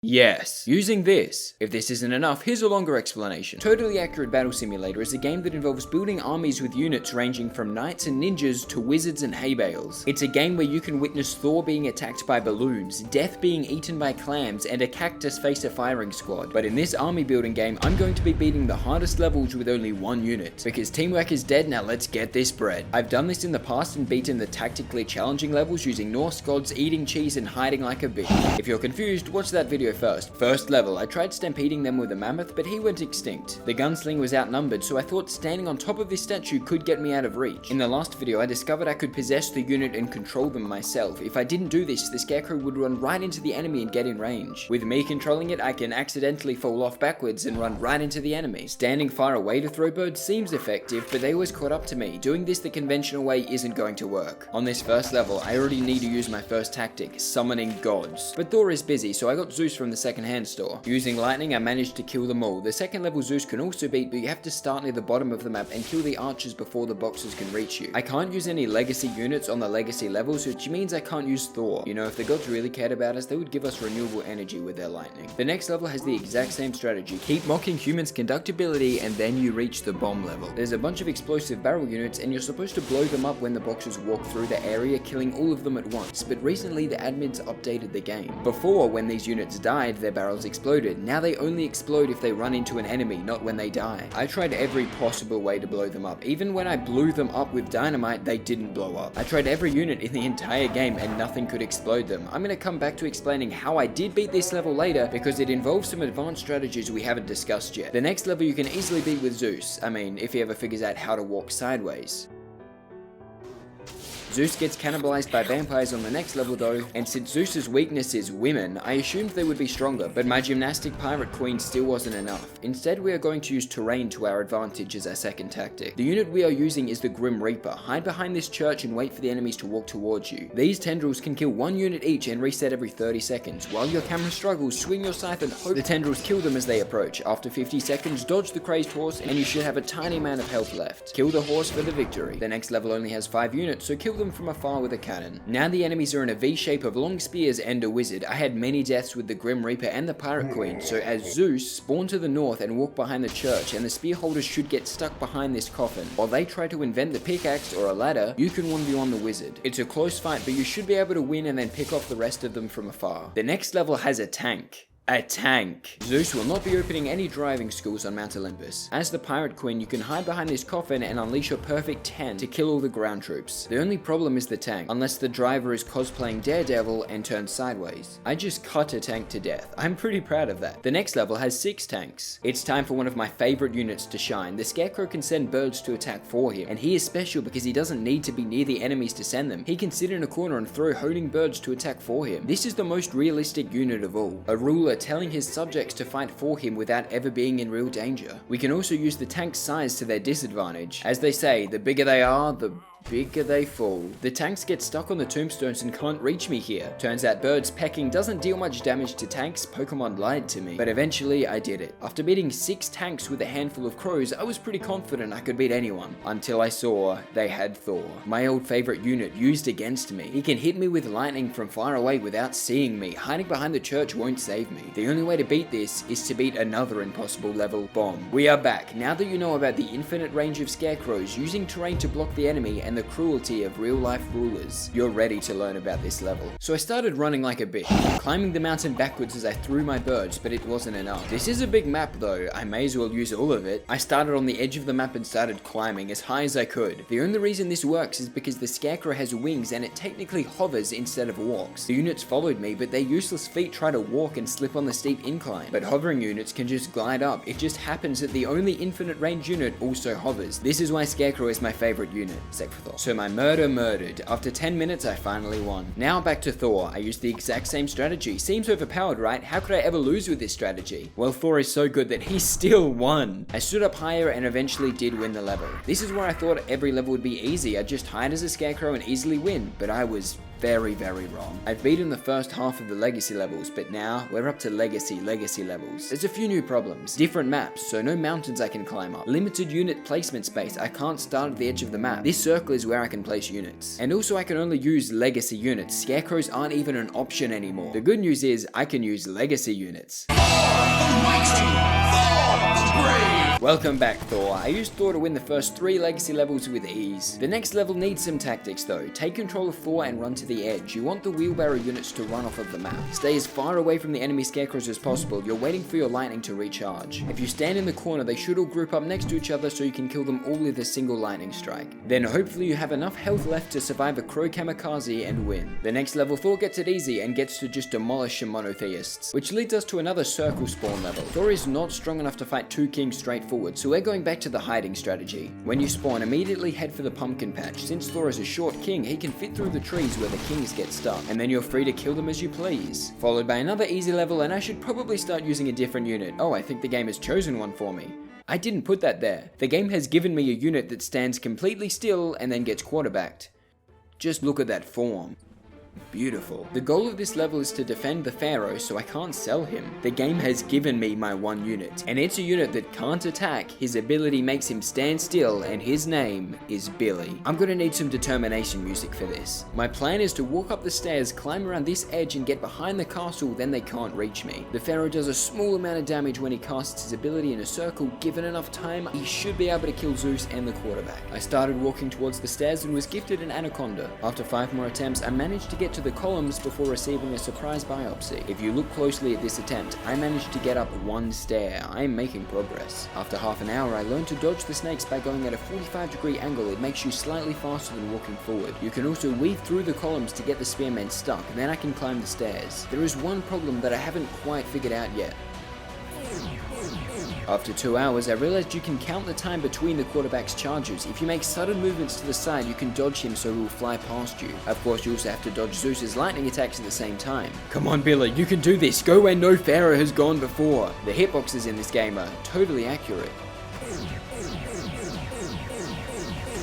Yes, using this. If this isn't enough, here's a longer explanation. Totally Accurate Battle Simulator is a game that involves building armies with units ranging from knights and ninjas to wizards and hay bales. It's a game where you can witness Thor being attacked by balloons, Death being eaten by clams, and a cactus face a firing squad. But in this army building game, I'm going to be beating the hardest levels with only one unit. Because teamwork is dead, now let's get this bread. I've done this in the past and beaten the tactically challenging levels using Norse gods, eating cheese, and hiding like a bitch. If you're confused, watch that video first. First level, I tried stampeding them with a mammoth, but he went extinct. The gunsling was outnumbered, so I thought standing on top of this statue could get me out of reach. In the last video, I discovered I could possess the unit and control them myself. If I didn't do this, the scarecrow would run right into the enemy and get in range. With me controlling it, I can accidentally fall off backwards and run right into the enemy. Standing far away to throw birds seems effective, but they always caught up to me. Doing this the conventional way isn't going to work. On this first level, I already need to use my first tactic, summoning gods. But Thor is busy, so I got Zeus from the second-hand store. Using lightning, I managed to kill them all. The second level Zeus can also beat, but you have to start near the bottom of the map and kill the archers before the boxers can reach you. I can't use any legacy units on the legacy levels, which means I can't use Thor. You know, if the gods really cared about us, they would give us renewable energy with their lightning. The next level has the exact same strategy. Keep mocking humans' conductibility and then you reach the bomb level. There's a bunch of explosive barrel units and you're supposed to blow them up when the boxers walk through the area, killing all of them at once. But recently the admins updated the game. Before, when these units died, their barrels exploded. Now they only explode if they run into an enemy, not when they die. I tried every possible way to blow them up. Even when I blew them up with dynamite, they didn't blow up. I tried every unit in the entire game and nothing could explode them. I'm gonna come back to explaining how I did beat this level later because it involves some advanced strategies we haven't discussed yet. The next level you can easily beat with Zeus. I mean, if he ever figures out how to walk sideways. Zeus gets cannibalized by vampires on the next level though, and since Zeus's weakness is women, I assumed they would be stronger, but my gymnastic pirate queen still wasn't enough. Instead, we are going to use terrain to our advantage as our second tactic. The unit we are using is the Grim Reaper. Hide behind this church and wait for the enemies to walk towards you. These tendrils can kill one unit each and reset every 30 seconds. While your camera struggles, swing your scythe and hope the tendrils kill them as they approach. After 50 seconds, dodge the crazed horse and you should have a tiny amount of health left. Kill the horse for the victory. The next level only has 5 units, so kill them from afar with a cannon. Now the enemies are in a V shape of long spears and a wizard. I had many deaths with the Grim Reaper and the Pirate Queen, so as Zeus, spawn to the north and walk behind the church, and the spear holders should get stuck behind this coffin. While they try to invent the pickaxe or a ladder, you can 1v1 the wizard. It's a close fight, but you should be able to win and then pick off the rest of them from afar. The next level has a tank. A tank. Zeus will not be opening any driving schools on Mount Olympus. As the Pirate Queen, you can hide behind this coffin and unleash your perfect 10 to kill all the ground troops. The only problem is the tank, unless the driver is cosplaying Daredevil and turns sideways. I just cut a tank to death. I'm pretty proud of that. The next level has 6 tanks. It's time for one of my favorite units to shine. The Scarecrow can send birds to attack for him, and he is special because he doesn't need to be near the enemies to send them. He can sit in a corner and throw honing birds to attack for him. This is the most realistic unit of all. A ruler telling his subjects to fight for him without ever being in real danger. We can also use the tank's size to their disadvantage. As they say, the bigger they are, the bigger they fall. The tanks get stuck on the tombstones and can't reach me here. Turns out birds pecking doesn't deal much damage to tanks. Pokemon lied to me. But eventually I did it. After beating 6 tanks with a handful of crows, I was pretty confident I could beat anyone. Until I saw they had Thor. My old favorite unit used against me. He can hit me with lightning from far away without seeing me. Hiding behind the church won't save me. The only way to beat this is to beat another impossible level, Bomb. We are back. Now that you know about the infinite range of scarecrows, using terrain to block the enemy, and the cruelty of real-life rulers, you're ready to learn about this level. So I started running like a bitch, climbing the mountain backwards as I threw my birds, but it wasn't enough. This is a big map though, I may as well use all of it. I started on the edge of the map and started climbing as high as I could. The only reason this works is because the Scarecrow has wings and it technically hovers instead of walks. The units followed me, but their useless feet try to walk and slip on the steep incline. But hovering units can just glide up. It just happens that the only infinite range unit also hovers. This is why Scarecrow is my favorite unit, except for Thor. So my murdered. After 10 minutes, I finally won. Now back to Thor. I used the exact same strategy. Seems overpowered, right? How could I ever lose with this strategy? Well, Thor is so good that he still won. I stood up higher and eventually did win the level. This is where I thought every level would be easy. I'd just hide as a Scarecrow and easily win, but I was very, very wrong. I've beaten the first half of the legacy levels, but now we're up to legacy levels. There's a few new problems. Different maps, so no mountains I can climb up. Limited unit placement space, I can't start at the edge of the map. This circle is where I can place units. And also I can only use legacy units. Scarecrows aren't even an option anymore. The good news is I can use legacy units. Welcome back, Thor. I used Thor to win the first 3 legacy levels with ease. The next level needs some tactics though. Take control of Thor and run to the edge. You want the wheelbarrow units to run off of the map. Stay as far away from the enemy scarecrows as possible. You're waiting for your lightning to recharge. If you stand in the corner, they should all group up next to each other so you can kill them all with a single lightning strike. Then hopefully you have enough health left to survive a crow kamikaze and win. The next level, Thor gets it easy and gets to just demolish some monotheists. Which leads us to another circle spawn level. Thor is not strong enough to fight 2 kings straight forward, so we're going back to the hiding strategy. When you spawn, immediately head for the pumpkin patch. Since Thor is a short king, he can fit through the trees where the kings get stuck, and then you're free to kill them as you please. Followed by another easy level, and I should probably start using a different unit. Oh, I think the game has chosen one for me. I didn't put that there. The game has given me a unit that stands completely still and then gets quarterbacked. Just look at that form. Beautiful. The goal of this level is to defend the Pharaoh, so I can't sell him. The game has given me my 1 unit, and it's a unit that can't attack. His ability makes him stand still, and his name is Billy. I'm gonna need some determination music for this. My plan is to walk up the stairs, climb around this edge, and get behind the castle, then they can't reach me. The Pharaoh does a small amount of damage when he casts his ability in a circle. Given enough time, he should be able to kill Zeus and the quarterback. I started walking towards the stairs and was gifted an anaconda. After 5 more attempts, I managed to get to the columns before receiving a surprise biopsy. If you look closely at this attempt, I managed to get up 1 stair. I am making progress. After half an hour, I learned to dodge the snakes by going at a 45-degree angle. It makes you slightly faster than walking forward. You can also weave through the columns to get the spearmen stuck, then I can climb the stairs. There is one problem that I haven't quite figured out yet. After 2 hours, I realized you can count the time between the quarterback's charges. If you make sudden movements to the side, you can dodge him so he will fly past you. Of course, you also have to dodge Zeus's lightning attacks at the same time. Come on, Billy, you can do this. Go where no Pharaoh has gone before. The hitboxes in this game are totally accurate.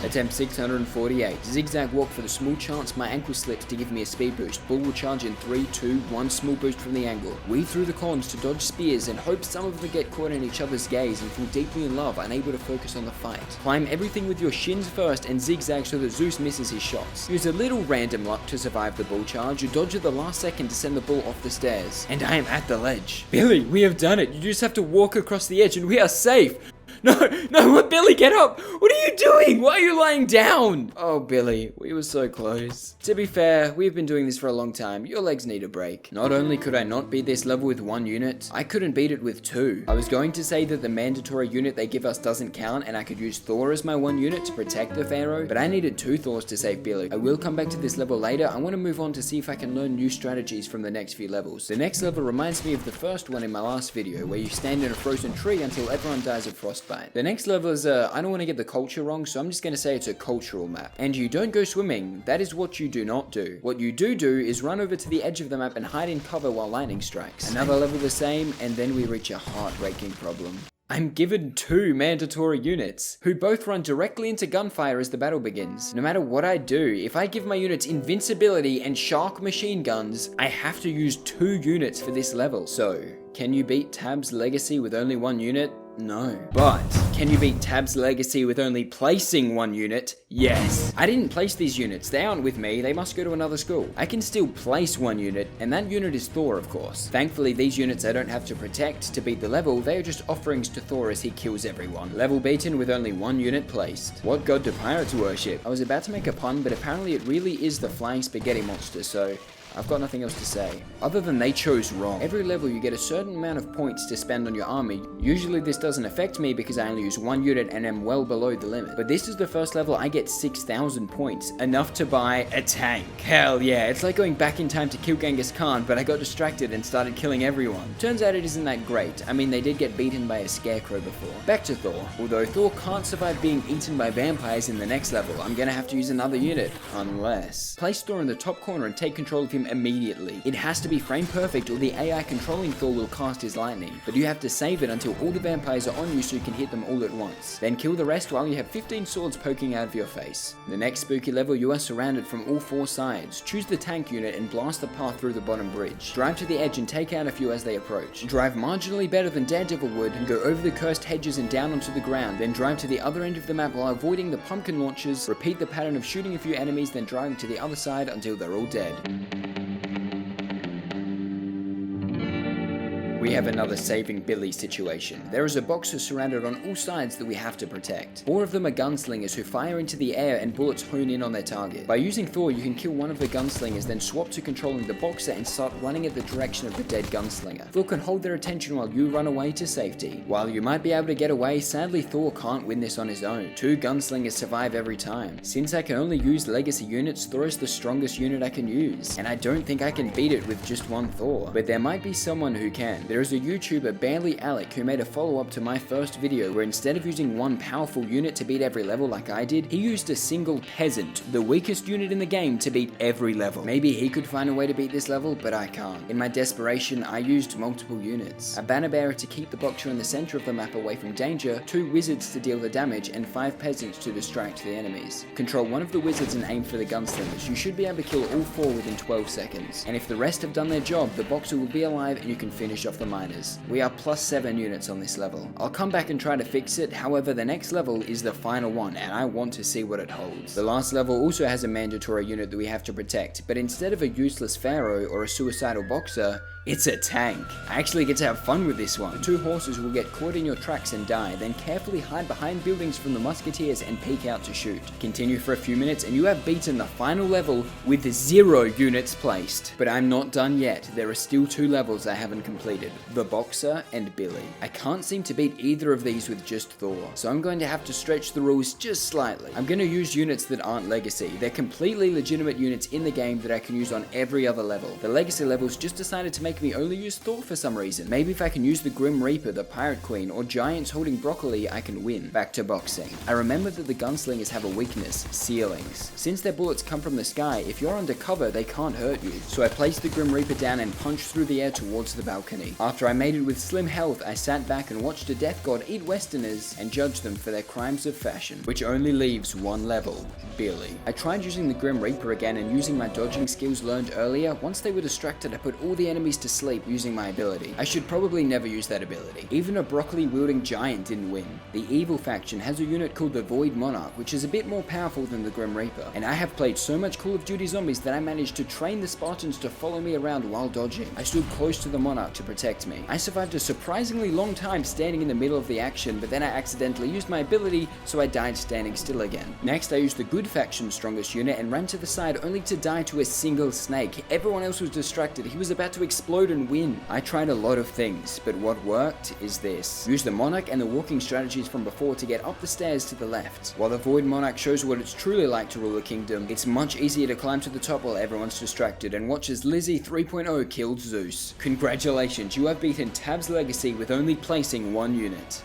Attempt 648. Zigzag walk for the small chance my ankle slips to give me a speed boost. Bull will charge in 3, 2, 1 small boost from the angle. Weave through the columns to dodge spears and hope some of them get caught in each other's gaze and fall deeply in love, unable to focus on the fight. Climb everything with your shins first and zigzag so that Zeus misses his shots. Use a little random luck to survive the bull charge. You dodge at the last second to send the bull off the stairs. And I am at the ledge. Billy, we have done it. You just have to walk across the edge and we are safe. No, Billy, get up! What are you doing? Why are you lying down? Oh, Billy, we were so close. To be fair, we've been doing this for a long time. Your legs need a break. Not only could I not beat this level with 1 unit, I couldn't beat it with 2. I was going to say that the mandatory unit they give us doesn't count and I could use Thor as my 1 unit to protect the Pharaoh, but I needed 2 Thors to save Billy. I will come back to this level later. I want to move on to see if I can learn new strategies from the next few levels. The next level reminds me of the first one in my last video, where you stand in a frozen tree until everyone dies of frostbite. The next level is I don't want to get the culture wrong, so I'm just going to say it's a cultural map. And you don't go swimming. That is what you do not do. What you do is run over to the edge of the map and hide in cover while lightning strikes. Another level the same, and then we reach a heartbreaking problem. I'm given 2 mandatory units, who both run directly into gunfire as the battle begins. No matter what I do, if I give my units invincibility and shark machine guns, I have to use 2 units for this level. So, can you beat Tab's Legacy with only 1 unit? No. But, can you beat Tab's Legacy with only placing 1 unit? Yes. I didn't place these units. They aren't with me. They must go to another school. I can still place 1 unit, and that unit is Thor, of course. Thankfully, these units I don't have to protect to beat the level. They are just offerings to Thor as he kills everyone. Level beaten with only 1 unit placed. What god do pirates worship? I was about to make a pun, but apparently it really is the flying spaghetti monster, so I've got nothing else to say. Other than they chose wrong. Every level you get a certain amount of points to spend on your army. Usually this doesn't affect me because I only use 1 unit and am well below the limit. But this is the first level I get 6,000 points. Enough to buy a tank. Hell yeah, it's like going back in time to kill Genghis Khan, but I got distracted and started killing everyone. Turns out it isn't that great. I mean, they did get beaten by a scarecrow before. Back to Thor. Although Thor can't survive being eaten by vampires in the next level, I'm gonna have to use another unit. Unless. Place Thor in the top corner and take control of him them immediately. It has to be frame perfect or the AI controlling Thor will cast his lightning, but you have to save it until all the vampires are on you so you can hit them all at once. Then kill the rest while you have 15 swords poking out of your face. The next spooky level, you are surrounded from all 4 sides. Choose the tank unit and blast the path through the bottom bridge. Drive to the edge and take out a few as they approach. Drive marginally better than Daredevil would and go over the cursed hedges and down onto the ground, then drive to the other end of the map while avoiding the pumpkin launchers. Repeat the pattern of shooting a few enemies, then driving to the other side until they're all dead. We have another saving Billy situation. There is a boxer surrounded on all sides that we have to protect. 4 of them are gunslingers who fire into the air and bullets hone in on their target. By using Thor, you can kill one of the gunslingers, then swap to controlling the boxer and start running at the direction of the dead gunslinger. Thor can hold their attention while you run away to safety. While you might be able to get away, sadly Thor can't win this on his own. 2 gunslingers survive every time. Since I can only use legacy units, Thor is the strongest unit I can use, and I don't think I can beat it with just one Thor, but there might be someone who can. There is a YouTuber, Barely Alec, who made a follow-up to my first video where instead of using one powerful unit to beat every level like I did, he used a single peasant, the weakest unit in the game, to beat every level. Maybe he could find a way to beat this level, but I can't. In my desperation, I used multiple units. A banner bearer to keep the boxer in the center of the map away from danger, 2 wizards to deal the damage, and 5 peasants to distract the enemies. Control one of the wizards and aim for the gunslingers. You should be able to kill all 4 within 12 seconds. And if the rest have done their job, the boxer will be alive and you can finish off the miners. We are plus 7 units on this level. I'll come back and try to fix it, however the next level is the final one and I want to see what it holds. The last level also has a mandatory unit that we have to protect, but instead of a useless pharaoh or a suicidal boxer, it's a tank. I actually get to have fun with this one. The 2 horses will get caught in your tracks and die, then carefully hide behind buildings from the musketeers and peek out to shoot. Continue for a few minutes and you have beaten the final level with 0 units placed. But I'm not done yet. There are still 2 levels I haven't completed. The boxer and Billy. I can't seem to beat either of these with just Thor, so I'm going to have to stretch the rules just slightly. I'm going to use units that aren't legacy. They're completely legitimate units in the game that I can use on every other level. The legacy levels just decided to make me only use Thor for some reason. Maybe if I can use the Grim Reaper, the Pirate Queen, or giants holding broccoli, I can win. Back to boxing. I remember that the gunslingers have a weakness, ceilings. Since their bullets come from the sky, if you're under cover, they can't hurt you. So I placed the Grim Reaper down and punched through the air towards the balcony. After I made it with slim health, I sat back and watched a death god eat Westerners and judge them for their crimes of fashion, which only leaves 1 level, Billy. I tried using the Grim Reaper again and using my dodging skills learned earlier. Once they were distracted, I put all the enemies to sleep using my ability. I should probably never use that ability. Even a broccoli wielding giant didn't win. The evil faction has a unit called the Void Monarch, which is a bit more powerful than the Grim Reaper, and I have played so much Call of Duty Zombies that I managed to train the Spartans to follow me around while dodging. I stood close to the Monarch to protect me. I survived a surprisingly long time standing in the middle of the action, but then I accidentally used my ability, so I died standing still again. Next, I used the good faction's strongest unit and ran to the side only to die to a single snake. Everyone else was distracted. He was about to explode and win. I tried a lot of things, but what worked is this. Use the Monarch and the walking strategies from before to get up the stairs to the left. While the Void Monarch shows what it's truly like to rule a kingdom, it's much easier to climb to the top while everyone's distracted and watch as Lizzie 3.0 killed Zeus. Congratulations, you have beaten Tab's Legacy with only placing 1 unit.